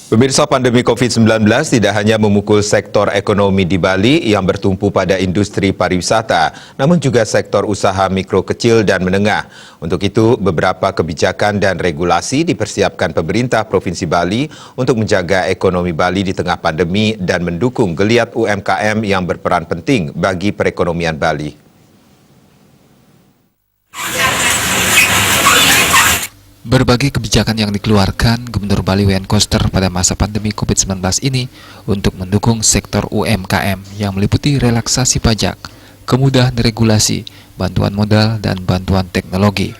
Pemirsa, pandemi COVID-19 tidak hanya memukul sektor ekonomi di Bali yang bertumpu pada industri pariwisata, namun juga sektor usaha mikro kecil dan menengah. Untuk itu, beberapa kebijakan dan regulasi dipersiapkan pemerintah Provinsi Bali untuk menjaga ekonomi Bali di tengah pandemi dan mendukung geliat UMKM yang berperan penting bagi perekonomian Bali. Berbagai kebijakan yang dikeluarkan Gubernur Bali Wayan Koster pada masa pandemi COVID-19 ini untuk mendukung sektor UMKM yang meliputi relaksasi pajak, kemudahan regulasi, bantuan modal, dan bantuan teknologi.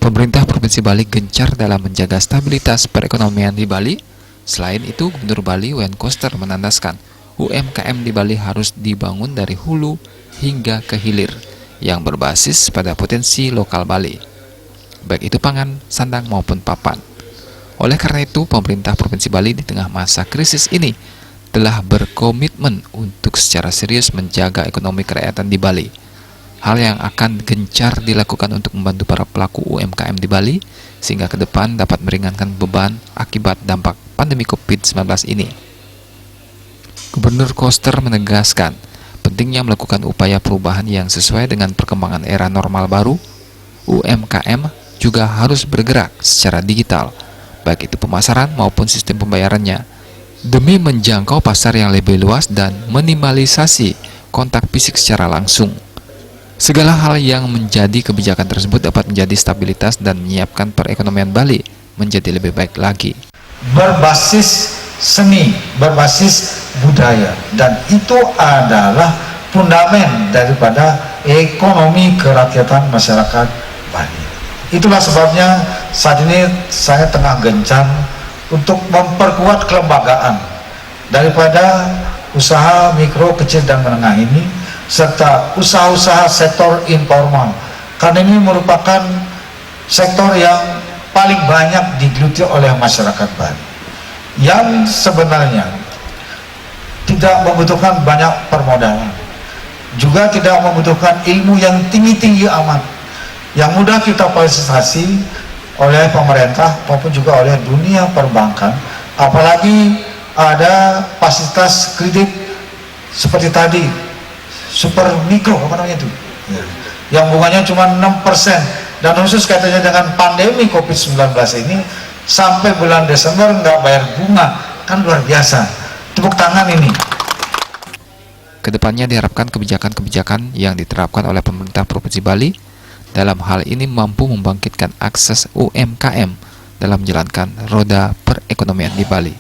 Pemerintah Provinsi Bali gencar dalam menjaga stabilitas perekonomian di Bali. Selain itu, Gubernur Bali Wayan Koster menandaskan UMKM di Bali harus dibangun dari hulu hingga ke hilir yang berbasis pada potensi lokal Bali, baik itu pangan, sandang maupun papan. Oleh karena itu, pemerintah Provinsi Bali di tengah masa krisis ini telah berkomitmen untuk secara serius menjaga ekonomi kerakyatan di Bali. Hal yang akan gencar dilakukan untuk membantu para pelaku UMKM di Bali sehingga ke depan dapat meringankan beban akibat dampak pandemi COVID-19 ini. Gubernur Koster menegaskan pentingnya melakukan upaya perubahan yang sesuai dengan perkembangan era normal baru. UMKM juga harus bergerak secara digital, baik itu pemasaran maupun sistem pembayarannya, demi menjangkau pasar yang lebih luas dan minimalisasi kontak fisik secara langsung. Segala hal yang menjadi kebijakan tersebut dapat menjadi stabilitas dan menyiapkan perekonomian Bali menjadi lebih baik lagi. Berbasis seni, berbasis budaya, dan itu adalah fundament daripada ekonomi kerakyatan masyarakat Bali. Itulah sebabnya saat ini saya tengah gencar untuk memperkuat kelembagaan daripada usaha mikro, kecil, dan menengah ini, serta usaha-usaha sektor informal. Karena ini merupakan sektor yang paling banyak digeluti oleh masyarakat Bali, yang sebenarnya tidak membutuhkan banyak permodalan, juga tidak membutuhkan ilmu yang tinggi-tinggi amat, yang mudah kita fasilitasi oleh pemerintah maupun juga oleh dunia perbankan. Apalagi ada fasilitas kredit seperti tadi, super mikro, apa namanya itu, yang bunganya cuma 6%, dan khusus katanya dengan pandemi COVID-19 ini sampai bulan Desember nggak bayar bunga, kan luar biasa. Tepuk tangan ini. Kedepannya diharapkan kebijakan-kebijakan yang diterapkan oleh pemerintah Provinsi Bali dalam hal ini mampu membangkitkan akses UMKM dalam menjalankan roda perekonomian di Bali.